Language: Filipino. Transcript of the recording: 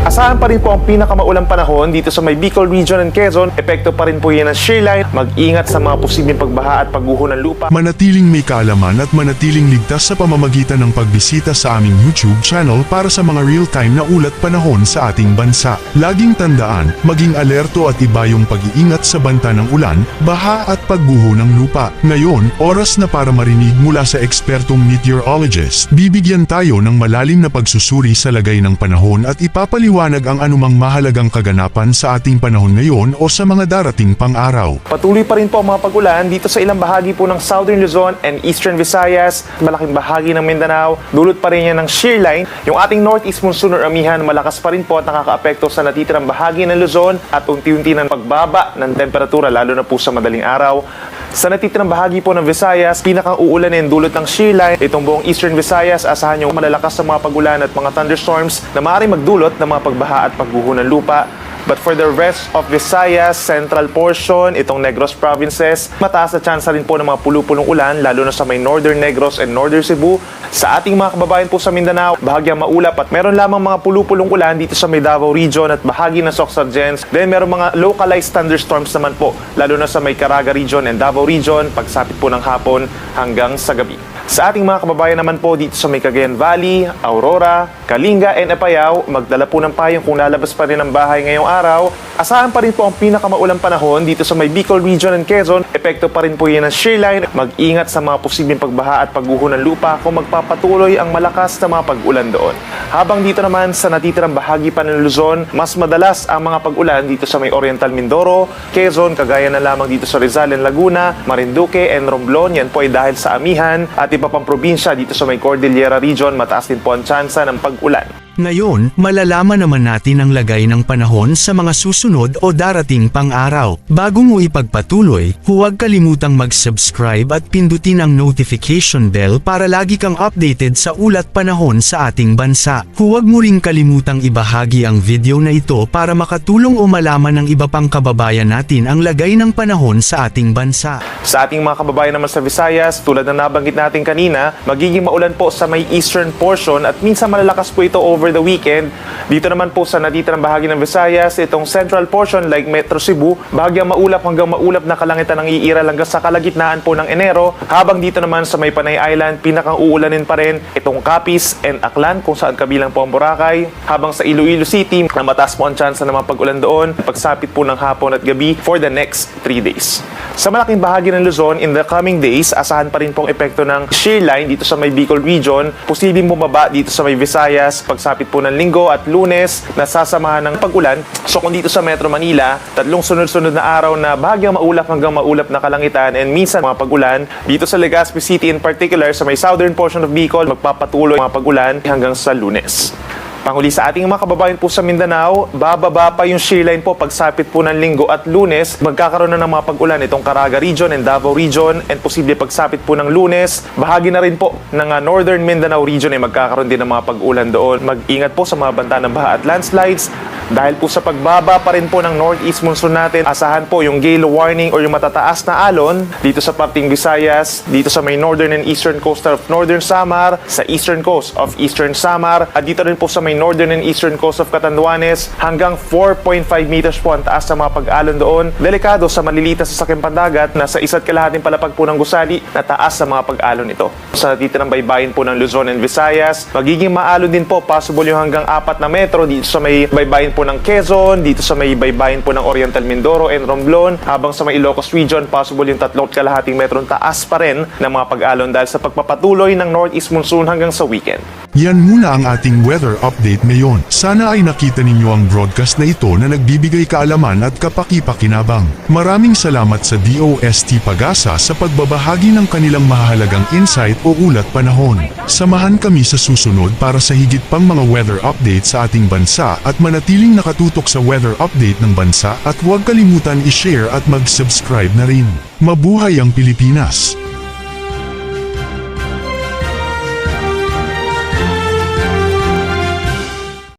Asahan pa rin po ang pinakamaulang panahon dito sa may Bicol Region and Quezon. Epekto pa rin po yan ng shear line. Mag-ingat sa mga posibleng pagbaha at pagguho ng lupa. Manatiling may kaalaman at manatiling ligtas sa pamamagitan ng pagbisita sa aming YouTube channel para sa mga real-time na ulat panahon sa ating bansa. Laging tandaan, maging alerto at iba yung pag-iingat sa banta ng ulan, baha at pagguho ng lupa. Ngayon, oras na para marinig mula sa ekspertong meteorologist. Bibigyan tayo ng malalim na pagsusuri sa lagay ng panahon at ipapaliwanag ang anumang mahalagang kaganapan sa ating panahon ngayon o sa mga darating pang araw. Patuloy pa rin po ang mga pag-ulan dito sa ilang bahagi po ng Southern Luzon and Eastern Visayas, malaking bahagi ng Mindanao. Dulot pa rin yan ng shear line. Yung ating northeast monsoon or amihan, malakas pa rin po at nakakaapekto sa natitirang bahagi ng Luzon at unti-unti ng pagbaba ng temperatura lalo na po sa madaling araw. Sa natitirang bahagi po ng Visayas, pinakang uulanin dulot ng shear line. Itong buong Eastern Visayas, asahan yung malalakas na mga pag-ulan at mga thunderstorms na maaaring magdulot ng mga pagbaha at pagguho ng lupa. But for the rest of Visayas, central portion, itong Negros provinces, mataas na tsansa rin po ng mga pulu-pulong ulan, lalo na sa may Northern Negros and Northern Cebu. Sa ating mga kababayan po sa Mindanao, bahagyang maulap at meron lamang mga pulu-pulong ulan dito sa may Davao Region at bahagi ng Soxargens. Then meron mga localized thunderstorms naman po, lalo na sa may Caraga Region and Davao Region, pagsapit po ng hapon hanggang sa gabi. Sa ating mga kababayan naman po dito sa may Cagayan Valley, Aurora, Kalinga, and Apayao, magdala po ng payong kung lalabas pa rin ang bahay ngayong araw. Asahan pa rin po ang pinakamaulang panahon dito sa may Bicol Region and Quezon. Epekto pa rin po yan ng shear line. Mag-ingat sa mga posibleng pagbaha at pagguho ng lupa kung magpapatuloy ang malakas na mga pag-ulan doon. Habang dito naman sa natitirang bahagi pa ng Luzon, mas madalas ang mga pag-ulan dito sa may Oriental Mindoro, Quezon, kagaya na lamang dito sa Rizal and Laguna, Marinduque and Romblon. Yan po ay dahil sa amihan at iba pang probinsya dito sa may Cordillera Region, mataas din po ang tsansa ng pag-ulan. Ngayon, malalaman naman natin ang lagay ng panahon sa mga susunod o darating pang araw. Bago mo ipagpatuloy, huwag kalimutang mag-subscribe at pindutin ang notification bell para lagi kang updated sa ulat panahon sa ating bansa. Huwag mo ring kalimutang ibahagi ang video na ito para makatulong o malaman ng iba pang kababayan natin ang lagay ng panahon sa ating bansa. Sa ating mga kababayan naman sa Visayas, tulad na nabanggit natin kanina, magiging maulan po sa may eastern portion at minsan malalakas po ito over the weekend. Dito naman po sa natitirang bahagi ng Visayas, itong central portion like Metro Cebu, bahagyang maulap hanggang maulap na kalangitan ng iiral hanggang sa kalagitnaan po ng Enero. Habang dito naman sa may Panay Island, pinakang uulanin pa rin itong Capiz and Aklan kung saan kabilang po ang Boracay. Habang sa Iloilo City, na mataas po ang tsansa ng mga pag-ulan doon, pagsapit po ng hapon at gabi for the next 3 days. Sa malaking bahagi ng Luzon, in the coming days, asahan pa rin pong epekto ng shear line dito sa may Bicol Region. Posibleng bumaba dito sa may Visayas, pagsapit po ng Linggo at Lunes, nasasamahan ng pag-ulan. So kung dito sa Metro Manila, tatlong sunod-sunod na araw na bahagyang maulap hanggang maulap na kalangitan and minsan mga pag-ulan. Dito sa Legazpi City in particular, sa may southern portion of Bicol, magpapatuloy mga pag-ulan hanggang sa Lunes. Panghuli sa ating mga kababayan po sa Mindanao, bababa pa yung shear line po pagsapit po ng Linggo at Lunes. Magkakaroon na ng mga pag-ulan itong Caraga Region and Davao Region and posible pagsapit po ng Lunes. Bahagi na rin po ng Northern Mindanao Region ay magkakaroon din ng mga pag-ulan doon. Mag-ingat po sa mga banta ng baha at landslides. Dahil po sa pagbaba pa rin po ng northeast monsoon natin, asahan po yung gale warning o yung matataas na alon dito sa parting Visayas, dito sa may northern and eastern coast of Northern Samar, sa eastern coast of Eastern Samar, at dito rin po sa may northern and eastern coast of Catanduanes. Hanggang 4.5 meters po ang taas sa mga pag-alon doon. Delikado sa malilitas sa sakyang pandagat na sa 1.5 palapag po ng gusali na taas sa mga pag-alon ito. Sa natitirang baybayin po ng Luzon and Visayas, magiging maalon din po, possible yung hanggang 4 na metro dito sa may baybayin po ng Quezon, dito sa may baybayin po ng Oriental Mindoro and Romblon, habang sa may Ilocos Region, possible yung 3.5 metro taas pa rin ng mga pag-alon dahil sa pagpapatuloy ng northeast monsoon hanggang sa weekend. Yan muna ang ating weather update ngayon. Sana ay nakita ninyo ang broadcast na ito na nagbibigay kaalaman at kapaki-pakinabang. Maraming salamat sa DOST Pag-asa sa pagbabahagi ng kanilang mahalagang insight o ulat panahon. Samahan kami sa susunod para sa higit pang mga weather update sa ating bansa at manatiling nakatutok sa weather update ng bansa at huwag kalimutan i-share at mag-subscribe na rin. Mabuhay ang Pilipinas!